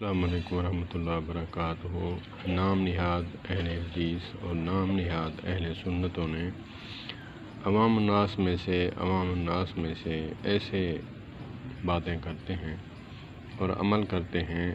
السلام علیکم ورحمۃ اللہ وبرکاتہ۔ نام نہاد اہل حدیث اور نام نہاد اہل سنتوں نے عوام الناس میں سے ایسے باتیں کرتے ہیں اور عمل کرتے ہیں،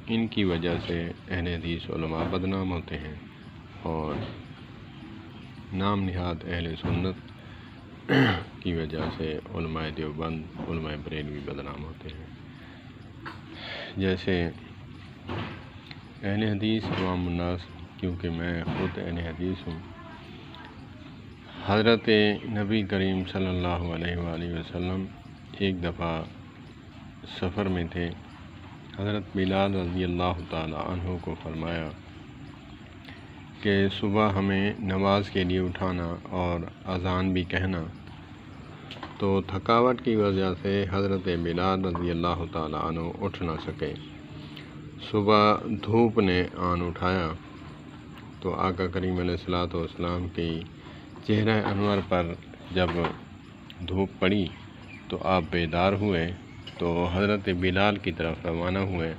ان کی وجہ سے اہل حدیث علماء بدنام ہوتے ہیں، اور نام نہاد اہل سنت کی وجہ سے علماء دیوبند، علماء بریلوی بدنام ہوتے ہیں۔ جیسے اہل حدیث عوام الناس، کیونکہ میں خود اہل حدیث ہوں، حضرت نبی کریم صلی اللہ علیہ وآلہ وسلم ایک دفعہ سفر میں تھے۔ حضرت بلال رضی اللہ تعالی عنہ کو فرمایا کہ صبح ہمیں نماز کے لیے اٹھانا اور اذان بھی کہنا، تو تھکاوٹ کی وجہ سے حضرت بلال رضی اللہ تعالی عنہ اٹھ نہ سکے۔ صبح دھوپ نے آن اٹھایا تو آقا کریم علیہ الصلوۃ والسلام کی چہرہ انور پر جب دھوپ پڑی تو آپ بیدار ہوئے، تو حضرت بلال کی طرف روانہ ہوئے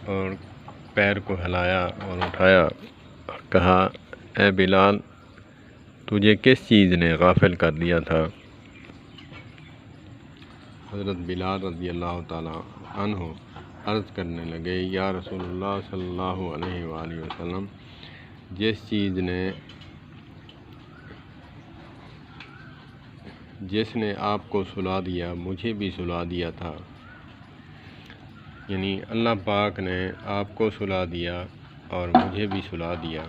اور پیر کو ہلایا اور اٹھایا، کہا اے بلال، تجھے کس چیز نے غافل کر دیا تھا؟ حضرت بلال رضی اللہ تعالی عنہ عرض کرنے لگے، یا رسول اللہ صلی اللہ علیہ وآلہ وسلم، جس نے آپ کو سلا دیا مجھے بھی سلا دیا تھا، یعنی اللہ پاک نے آپ کو سلا دیا اور مجھے بھی سلا دیا۔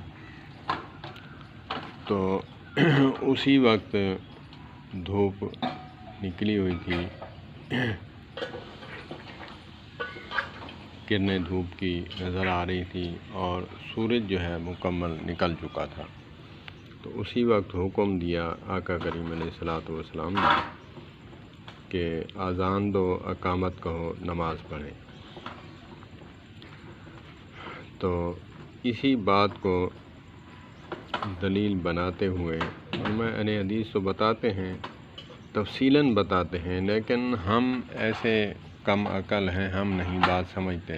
تو اسی وقت دھوپ نکلی ہوئی تھی، کرنیں دھوپ کی نظر آ رہی تھی اور سورج جو ہے مکمل نکل چکا تھا۔ تو اسی وقت حکم دیا آقا کریم علیہ الصلوۃ والسلام نے کہ اذان دو، اقامت کہو، نماز پڑھیں۔ تو اسی بات کو دلیل بناتے ہوئے علماء اہل حدیث تو بتاتے ہیں، تفصیلاً بتاتے ہیں، لیکن ہم ایسے کم عقل ہیں، ہم نہیں بات سمجھتے۔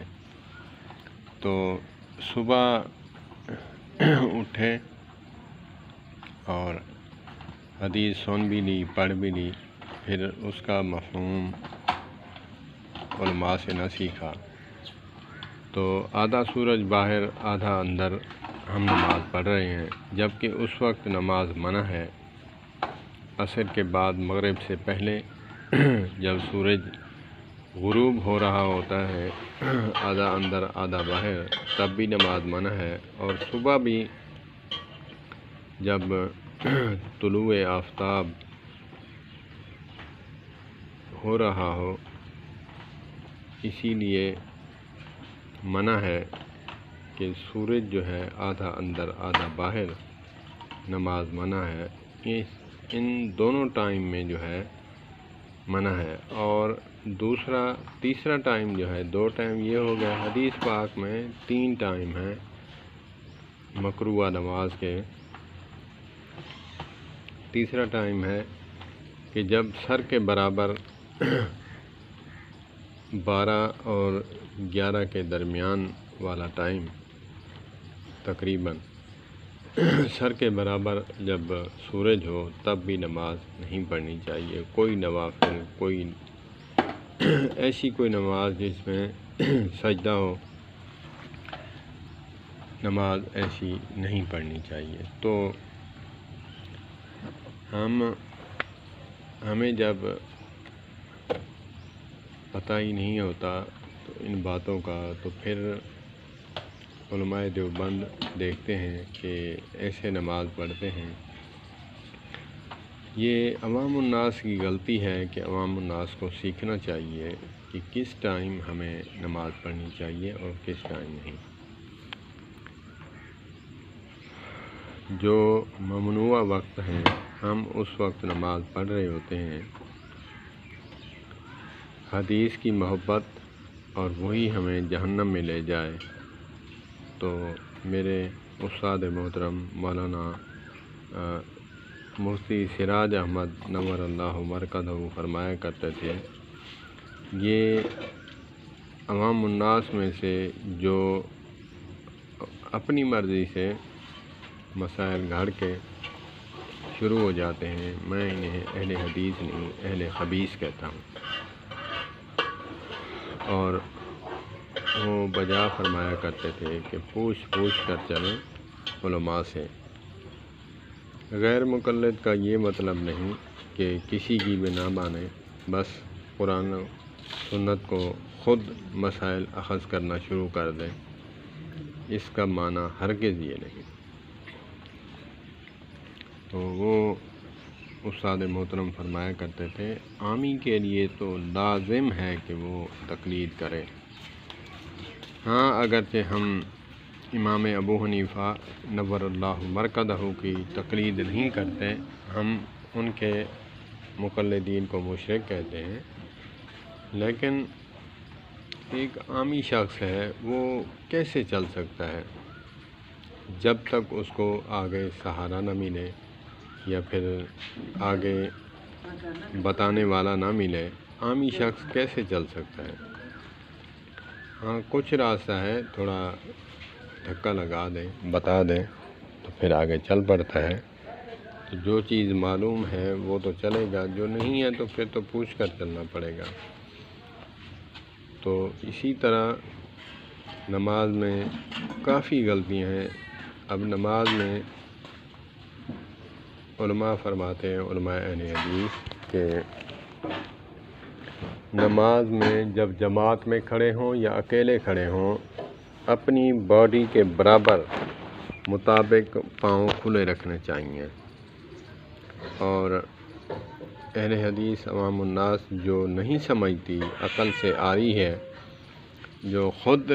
تو صبح اٹھے اور حدیث سن بھی لی، پڑھ بھی لی، پھر اس کا مفہوم علماء سے نہ سیکھا، تو آدھا سورج باہر آدھا اندر ہم نماز پڑھ رہے ہیں، جبکہ اس وقت نماز منع ہے۔ عصر کے بعد مغرب سے پہلے جب سورج غروب ہو رہا ہوتا ہے، آدھا اندر آدھا باہر، تب بھی نماز منع ہے، اور صبح بھی جب طلوع آفتاب ہو رہا ہو، اسی لیے منع ہے کہ سورج جو ہے آدھا اندر آدھا باہر، نماز منع ہے۔ ان دونوں ٹائم میں جو ہے منع ہے۔ اور تیسرا ٹائم جو ہے، دو ٹائم یہ ہو گیا، حدیث پاک میں 3 ٹائم ہیں مکروہ نماز کے۔ تیسرا ٹائم ہے کہ جب سر کے برابر 12 اور 11 کے درمیان والا ٹائم، تقریباً سر کے برابر جب سورج ہو، تب بھی نماز نہیں پڑھنی چاہیے۔ کوئی نوافل، کوئی ایسی کوئی نماز جس میں سجدہ ہو، نماز ایسی نہیں پڑھنی چاہیے۔ تو ہمیں جب پتہ ہی نہیں ہوتا تو ان باتوں کا، تو پھر علماء دیوبند دیکھتے ہیں کہ ایسے نماز پڑھتے ہیں۔ یہ عوام الناس کی غلطی ہے کہ عوام الناس کو سیکھنا چاہیے کہ کس ٹائم ہمیں نماز پڑھنی چاہیے اور کس ٹائم نہیں۔ جو ممنوع وقت ہیں، ہم اس وقت نماز پڑھ رہے ہوتے ہیں۔ حدیث کی محبت اور وہی ہمیں جہنم میں لے جائے، تو میرے استاد محترم مولانا مفتی سراج احمد نور اللہ مرکزہ فرمایا کرتے تھے، یہ عوام الناس میں سے جو اپنی مرضی سے مسائل گھڑ کے شروع ہو جاتے ہیں، میں انہیں اہل حدیث نہیں اہل خبیث کہتا ہوں۔ اور وہ بجا فرمایا کرتے تھے کہ پوچھ کر چلیں علماء سے۔ غیر مقلد کا یہ مطلب نہیں کہ کسی کی بھی نہ مانیں، بس قرآن و سنت کو خود مسائل اخذ کرنا شروع کر دیں، اس کا معنی ہرگز یہ نہیں۔ تو وہ استاد محترم فرمایا کرتے تھے، عامی کے لیے تو لازم ہے کہ وہ تقلید کرے۔ ہاں، اگرچہ ہم امام ابو حنیفہ نور اللہ مرکزہ کی تقلید نہیں کرتے، ہم ان کے مقلدین کو مشرک کہتے ہیں، لیکن ایک عامی شخص ہے وہ کیسے چل سکتا ہے جب تک اس کو آگے سہارا نہ ملے یا پھر آگے بتانے والا نہ ملے؟ عامی شخص کیسے چل سکتا ہے؟ ہاں، کچھ راستہ ہے، تھوڑا دھکا لگا دیں، بتا دیں تو پھر آگے چل پڑتا ہے۔ تو جو چیز معلوم ہے وہ تو چلے گا، جو نہیں ہے تو پھر تو پوچھ کر چلنا پڑے گا۔ تو اسی طرح نماز میں کافی غلطیاں ہیں۔ اب نماز میں علماء فرماتے ہیں، علماء اہل حدیث، کہ نماز میں جب جماعت میں کھڑے ہوں یا اکیلے کھڑے ہوں، اپنی باڈی کے برابر مطابق پاؤں کھلے رکھنے چاہیے۔ اور اہل حدیث عوام الناس جو نہیں سمجھتی، عقل سے آری ہے، جو خود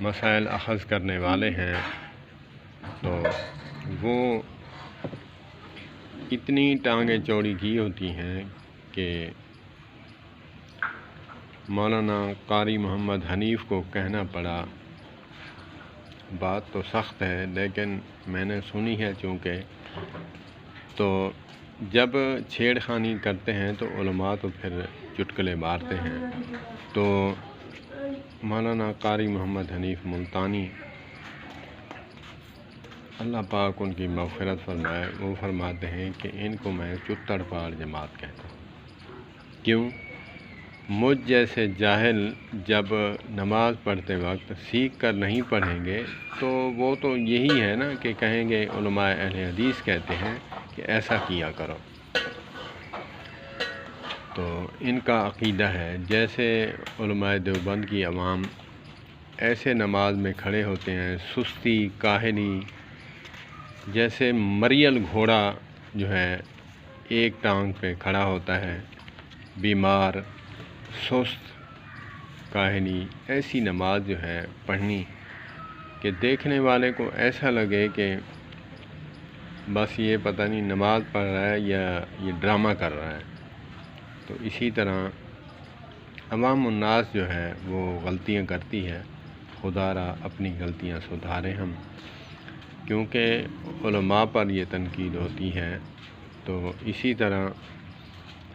مسائل اخذ کرنے والے ہیں، تو وہ اتنی ٹانگیں چوڑی کی ہوتی ہیں کہ مولانا قاری محمد حنیف کو کہنا پڑا، بات تو سخت ہے لیکن میں نے سنی ہے چونکہ، تو جب چھیڑ خانی کرتے ہیں تو علماء تو پھر چٹکلے مارتے ہیں۔ تو مولانا قاری محمد حنیف ملتانی، اللہ پاک ان کی مغفرت فرمائے، وہ فرماتے ہیں کہ ان کو میں چتڑ پاڑ جماعت کہتا ہوں۔ کیوں؟ مجھ جیسے جاہل جب نماز پڑھتے وقت سیکھ کر نہیں پڑھیں گے تو وہ تو یہی ہے نا کہ کہیں گے علماء اہل حدیث کہتے ہیں کہ ایسا کیا کرو۔ تو ان کا عقیدہ ہے جیسے علماء دیوبند کی عوام ایسے نماز میں کھڑے ہوتے ہیں، سستی کاہلی، جیسے مریل گھوڑا جو ہے ایک ٹانگ پہ کھڑا ہوتا ہے، بیمار، سست، کاہلی، ایسی نماز جو ہے پڑھنی کہ دیکھنے والے کو ایسا لگے کہ بس یہ پتہ نہیں نماز پڑھ رہا ہے یا یہ ڈرامہ کر رہا ہے۔ تو اسی طرح عوام الناس جو ہے وہ غلطیاں کرتی ہے، خدا را اپنی غلطیاں سدھاریں ہم، کیونکہ علماء پر یہ تنقید ہوتی ہے۔ تو اسی طرح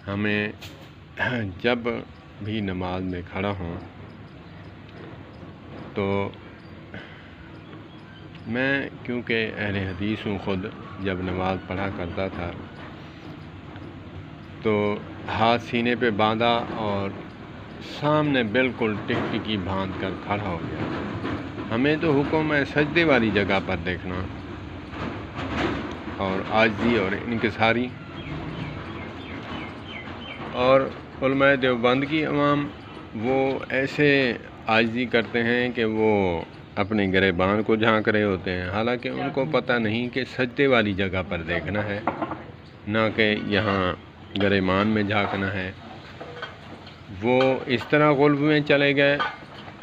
ہمیں جب بھی نماز میں کھڑا ہوں تو میں کیونکہ اہل حدیث ہوں، خود جب نماز پڑھا کرتا تھا تو ہاتھ سینے پہ باندھا اور سامنے بالکل ٹکٹکی باندھ کر کھڑا ہو گیا۔ ہمیں تو حکم ہے سجدے والی جگہ پر دیکھنا اور عاجزی اور انکساری۔ اور علماء دیوبند کی عوام وہ ایسے عاجزی کرتے ہیں کہ وہ اپنے گریبان کو جھانک رہے ہوتے ہیں، حالانکہ ان کو پتہ نہیں کہ سجدے والی جگہ پر دیکھنا ہے، نہ کہ یہاں گریبان میں جھانکنا ہے۔ وہ اس طرح غلب میں چلے گئے،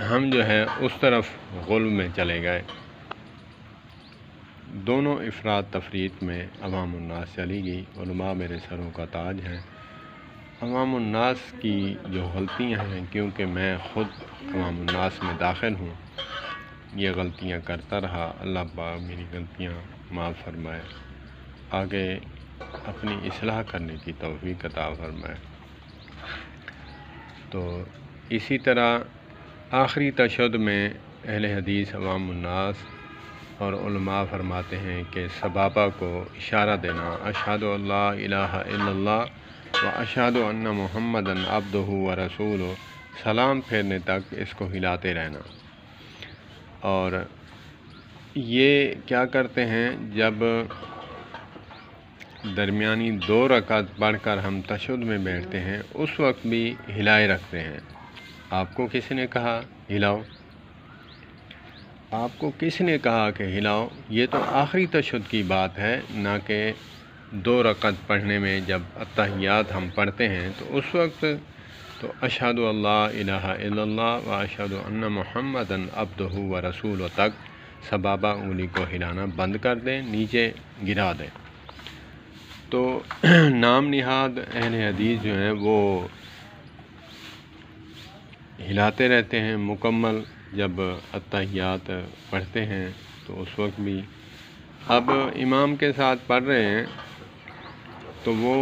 ہم جو ہے اس طرف غلب میں چلے گئے۔ دونوں افراد تفریط میں عوام الناس چلی گئی۔ علماء میرے سروں کا تاج ہیں۔ عوام الناس کی جو غلطیاں ہیں، کیونکہ میں خود عوام الناس میں داخل ہوں، یہ غلطیاں کرتا رہا، اللہ پاک میری غلطیاں معاف فرمائے، آگے اپنی اصلاح کرنے کی توفیق عطا فرمائے۔ تو اسی طرح آخری تشہد میں اہل حدیث عوام الناس اور علماء فرماتے ہیں کہ سبابہ کو اشارہ دینا، اشہد ان لا الہ الا اللہ و اشہد ان محمدً عبدہ و رسولہ، سلام پھیرنے تک اس کو ہلاتے رہنا۔ اور یہ کیا کرتے ہیں، جب درمیانی 2 رکعت پڑھ کر ہم تشہد میں بیٹھتے ہیں اس وقت بھی ہلائے رکھتے ہیں۔ آپ کو کس نے کہا ہلاؤ؟ آپ کو کس نے کہا کہ ہلاؤ؟ یہ تو آخری تشہد کی بات ہے، نہ کہ 2 رکعت پڑھنے میں جب اتحیات ہم پڑھتے ہیں تو اس وقت تو اشہد اللہ الہ الا اللہ و اشہد ان محمدً عبدہ و رسولہ تک سبابہ انگلی کو ہلانا بند کر دیں، نیچے گرا دیں۔ تو نام نہاد اہل حدیث جو ہیں وہ ہلاتے رہتے ہیں مکمل جب اتحیات پڑھتے ہیں تو اس وقت بھی۔ اب امام کے ساتھ پڑھ رہے ہیں تو وہ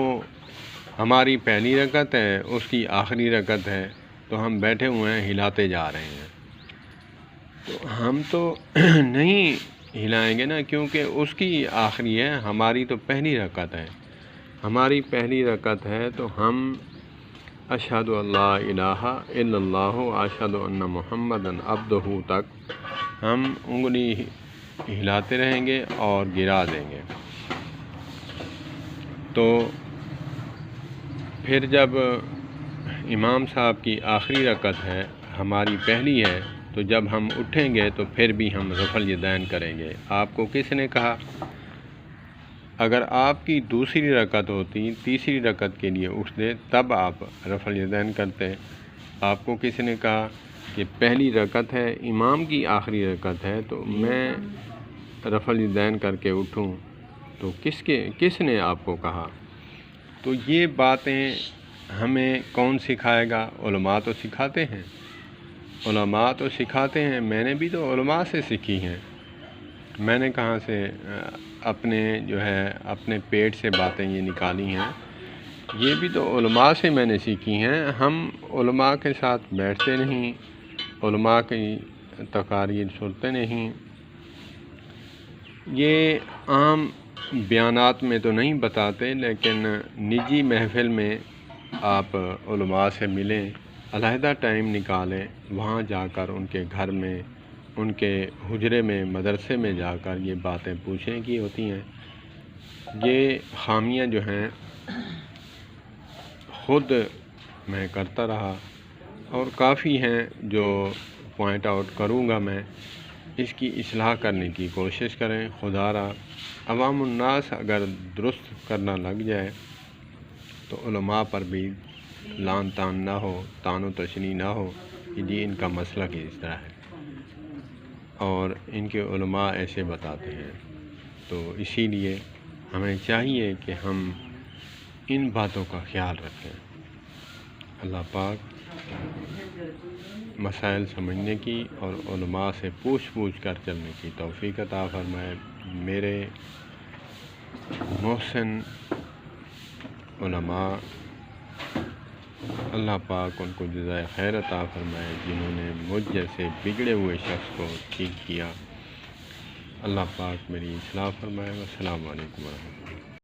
ہماری پہلی رکعت ہے، اس کی آخری رکعت ہے، تو ہم بیٹھے ہوئے ہیں ہلاتے جا رہے ہیں، تو ہم تو نہیں ہلائیں گے نا، کیونکہ اس کی آخری ہے، ہماری تو پہلی رکعت ہے۔ ہماری پہلی رکعت ہے تو ہم اشہد اللہ الہ الا اللہ اشہد ان محمدً عبدہ تک ہم انگلی ہلاتے رہیں گے اور گرا دیں گے۔ تو پھر جب امام صاحب کی آخری رکعت ہے، ہماری پہلی ہے، تو جب ہم اٹھیں گے تو پھر بھی ہم رفع الیدین کریں گے۔ آپ کو کس نے کہا؟ اگر آپ کی دوسری رکعت ہوتی، تیسری رکعت کے لیے اٹھتے، تب آپ رفع الیدین کرتے۔ آپ کو کس نے کہا کہ پہلی رکعت ہے، امام کی آخری رکعت ہے، تو میں رفع الیدین کر کے اٹھوں؟ تو کس نے آپ کو کہا؟ تو یہ باتیں ہمیں کون سکھائے گا؟ علماء تو سکھاتے ہیں، علماء تو سکھاتے ہیں۔ میں نے بھی تو علماء سے سیکھی ہیں، میں نے کہاں سے اپنے پیٹ سے باتیں یہ نکالی ہیں، یہ بھی تو علماء سے میں نے سیکھی ہیں۔ ہم علماء کے ساتھ بیٹھتے نہیں، علماء کی تقاریر سنتے نہیں، یہ عام بیانات میں تو نہیں بتاتے، لیکن نجی محفل میں آپ علماء سے ملیں، علیحدہ ٹائم نکالیں، وہاں جا کر ان کے گھر میں، ان کے حجرے میں، مدرسے میں جا کر یہ باتیں پوچھنے کی ہوتی ہیں۔ یہ خامیاں جو ہیں خود میں کرتا رہا اور کافی ہیں جو پوائنٹ آؤٹ کروں گا میں، اس کی اصلاح کرنے کی کوشش کریں۔ خدا را عوام الناس اگر درست کرنا لگ جائے تو علماء پر بھی لعن طعن نہ ہو، طعن و تشنیع نہ ہو کہ جی ان کا مسلک اس طرح ہے اور ان کے علماء ایسے بتاتے ہیں۔ تو اسی لیے ہمیں چاہیے کہ ہم ان باتوں کا خیال رکھیں۔ اللہ پاک مسائل سمجھنے کی اور علماء سے پوچھ کر چلنے کی توفیق عطا فرمائے۔ میرے محسن علماء، اللہ پاک ان کو جزائے خیر عطا فرمائے، جنہوں نے مجھ جیسے بگڑے ہوئے شخص کو ٹھیک کیا۔ اللہ پاک میری اصلاح فرمائے۔ والسلام علیکم ورحمۃ اللہ۔